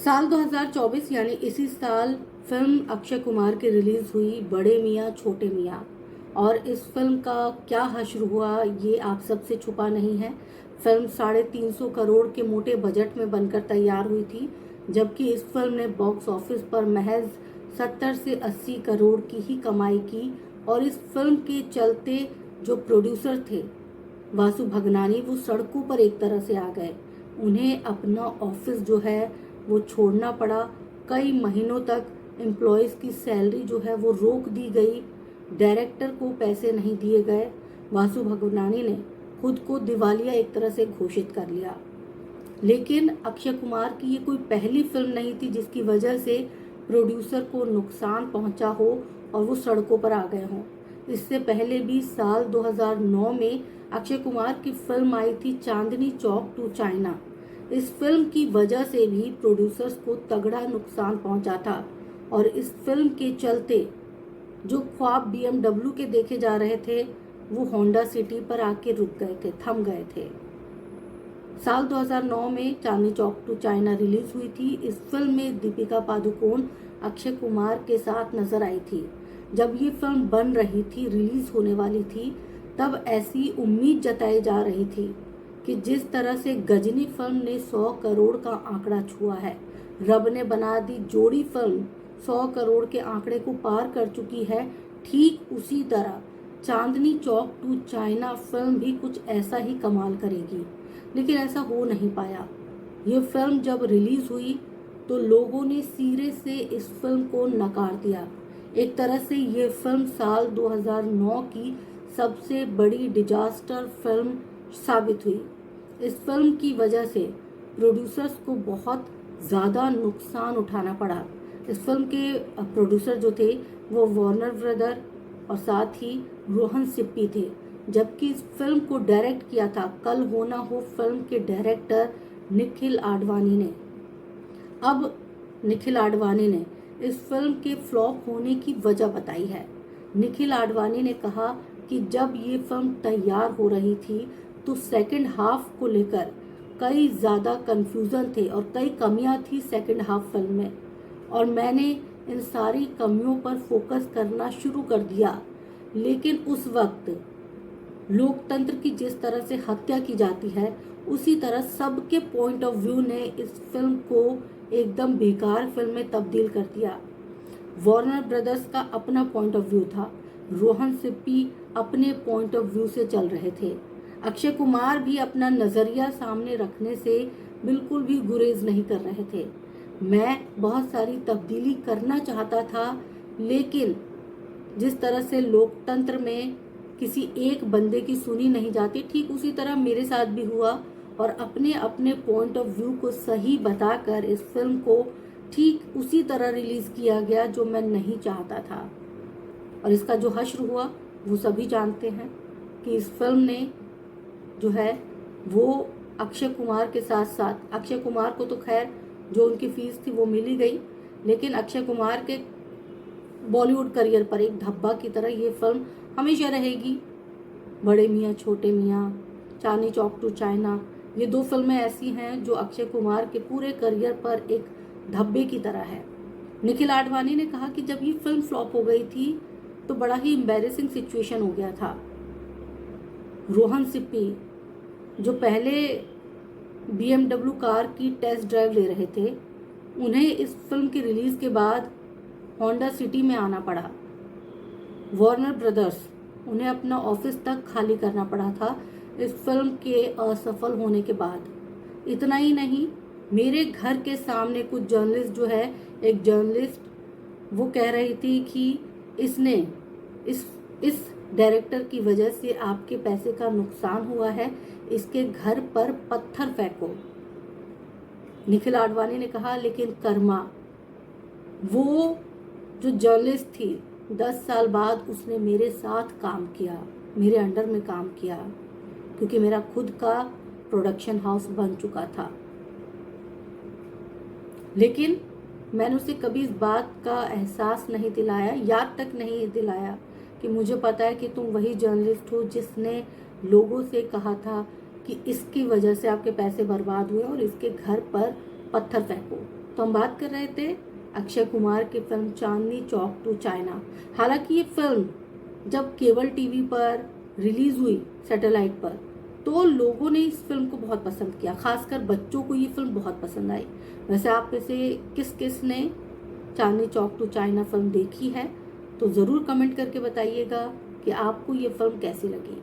साल 2024 यानी इसी साल फिल्म अक्षय कुमार की रिलीज हुई बड़े मियाँ छोटे मियाँ। और इस फिल्म का क्या हश्र हुआ ये आप सबसे छुपा नहीं है। फिल्म 350 करोड़ के मोटे बजट में बनकर तैयार हुई थी, जबकि इस फिल्म ने बॉक्स ऑफिस पर महज 70 से 80 करोड़ की ही कमाई की। और इस फिल्म के चलते जो प्रोड्यूसर थे वासु भगनानी, वो सड़कों पर एक तरह से आ गए। उन्हें अपना ऑफिस जो है वो छोड़ना पड़ा। कई महीनों तक एम्प्लॉयज़ की सैलरी जो है वो रोक दी गई। डायरेक्टर को पैसे नहीं दिए गए। वासु भगनानी ने खुद को दिवालिया एक तरह से घोषित कर लिया। लेकिन अक्षय कुमार की ये कोई पहली फिल्म नहीं थी जिसकी वजह से प्रोड्यूसर को नुकसान पहुंचा हो और वो सड़कों पर आ गए हों। इससे पहले भी साल 2009 में अक्षय कुमार की फिल्म आई थी चांदनी चौक टू चाइना। इस फिल्म की वजह से भी प्रोड्यूसर्स को तगड़ा नुकसान पहुंचा था। और इस फिल्म के चलते जो ख्वाब BMW के देखे जा रहे थे वो होंडा सिटी पर आके रुक गए थे, थम गए थे। साल 2009 में चांदनी चौक टू चाइना रिलीज हुई थी। इस फिल्म में दीपिका पादुकोण अक्षय कुमार के साथ नजर आई थी। जब ये फिल्म बन रही थी, रिलीज होने वाली थी, तब ऐसी उम्मीद जताई जा रही थी कि जिस तरह से गजनी फिल्म ने 100 करोड़ का आंकड़ा छुआ है, रब ने बना दी जोड़ी फिल्म 100 करोड़ के आंकड़े को पार कर चुकी है, ठीक उसी तरह चांदनी चौक टू चाइना फिल्म भी कुछ ऐसा ही कमाल करेगी। लेकिन ऐसा हो नहीं पाया। ये फिल्म जब रिलीज हुई तो लोगों ने सिरे से इस फिल्म को नकार दिया। एक तरह से ये फिल्म साल 2009 की सबसे बड़ी डिजास्टर फिल्म साबित हुई। इस फिल्म की वजह से प्रोड्यूसर्स को बहुत ज़्यादा नुकसान उठाना पड़ा। इस फिल्म के प्रोड्यूसर जो थे वो वार्नर ब्रदर और साथ ही रोहन सिप्पी थे। जबकि इस फिल्म को डायरेक्ट किया था कल हो ना हो फिल्म के डायरेक्टर निखिल आडवाणी ने। अब निखिल आडवाणी ने इस फिल्म के फ्लॉप होने की वजह बताई है। निखिल आडवाणी ने कहा कि जब ये फिल्म तैयार हो रही थी तो सेकंड हाफ को लेकर कई ज़्यादा कंफ्यूजन थे और कई कमियां थी सेकंड हाफ फिल्म में, और मैंने इन सारी कमियों पर फोकस करना शुरू कर दिया। लेकिन उस वक्त लोकतंत्र की जिस तरह से हत्या की जाती है, उसी तरह सबके पॉइंट ऑफ व्यू ने इस फिल्म को एकदम बेकार फिल्म में तब्दील कर दिया। वार्नर ब्रदर्स का अपना पॉइंट ऑफ व्यू था, रोहन सिप्पी अपने पॉइंट ऑफ व्यू से चल रहे थे, अक्षय कुमार भी अपना नज़रिया सामने रखने से बिल्कुल भी गुरेज नहीं कर रहे थे। मैं बहुत सारी तब्दीली करना चाहता था, लेकिन जिस तरह से लोकतंत्र में किसी एक बंदे की सुनी नहीं जाती, ठीक उसी तरह मेरे साथ भी हुआ। और अपने अपने पॉइंट ऑफ व्यू को सही बताकर इस फिल्म को ठीक उसी तरह रिलीज किया गया जो मैं नहीं चाहता था। और इसका जो हश्र हुआ वो सभी जानते हैं कि इस फिल्म ने जो है वो अक्षय कुमार के साथ साथ, अक्षय कुमार को तो खैर जो उनकी फीस थी वो मिल ही गई, लेकिन अक्षय कुमार के बॉलीवुड करियर पर एक धब्बा की तरह ये फिल्म हमेशा रहेगी। बड़े मियाँ छोटे मियाँ, चांदनी चौक टू चाइना, ये दो फिल्में ऐसी हैं जो अक्षय कुमार के पूरे करियर पर एक धब्बे की तरह है। निखिल आडवाणी ने कहा कि जब ये फिल्म फ्लॉप हो गई थी तो बड़ा ही एम्बैरेसिंग सिचुएशन हो गया था। रोहन सिप्पी जो पहले BMW कार की टेस्ट ड्राइव ले रहे थे, उन्हें इस फिल्म की रिलीज के बाद होंडा सिटी में आना पड़ा। वार्नर ब्रदर्स, उन्हें अपना ऑफिस तक खाली करना पड़ा था इस फिल्म के असफल होने के बाद। इतना ही नहीं, मेरे घर के सामने कुछ जर्नलिस्ट जो है, एक जर्नलिस्ट वो कह रही थी कि इसने इस डायरेक्टर की वजह से आपके पैसे का नुकसान हुआ है, इसके घर पर पत्थर फेंको। निखिल आडवाणी ने कहा लेकिन कर्मा, वो जो जर्नलिस्ट थी 10 साल बाद उसने मेरे साथ काम किया, मेरे अंडर में काम किया, क्योंकि मेरा खुद का प्रोडक्शन हाउस बन चुका था। लेकिन मैंने उसे कभी इस बात का एहसास नहीं दिलाया, याद तक नहीं दिलाया कि मुझे पता है कि तुम वही जर्नलिस्ट हो जिसने लोगों से कहा था कि इसकी वजह से आपके पैसे बर्बाद हुए और इसके घर पर पत्थर फेंको। तो हम बात कर रहे थे अक्षय कुमार की film Chandni Chowk to China. हालांकि ये फिल्म जब केबल टीवी पर रिलीज हुई सैटेलाइट पर, तो लोगों ने इस फिल्म को बहुत पसंद किया, खासकर बच्चों को ये फिल्म बहुत पसंद आई। वैसे आप में से किस किस ने चांदनी चौक टू चाइना फिल्म देखी है, तो ज़रूर कमेंट करके बताइएगा कि आपको ये फिल्म कैसी लगी।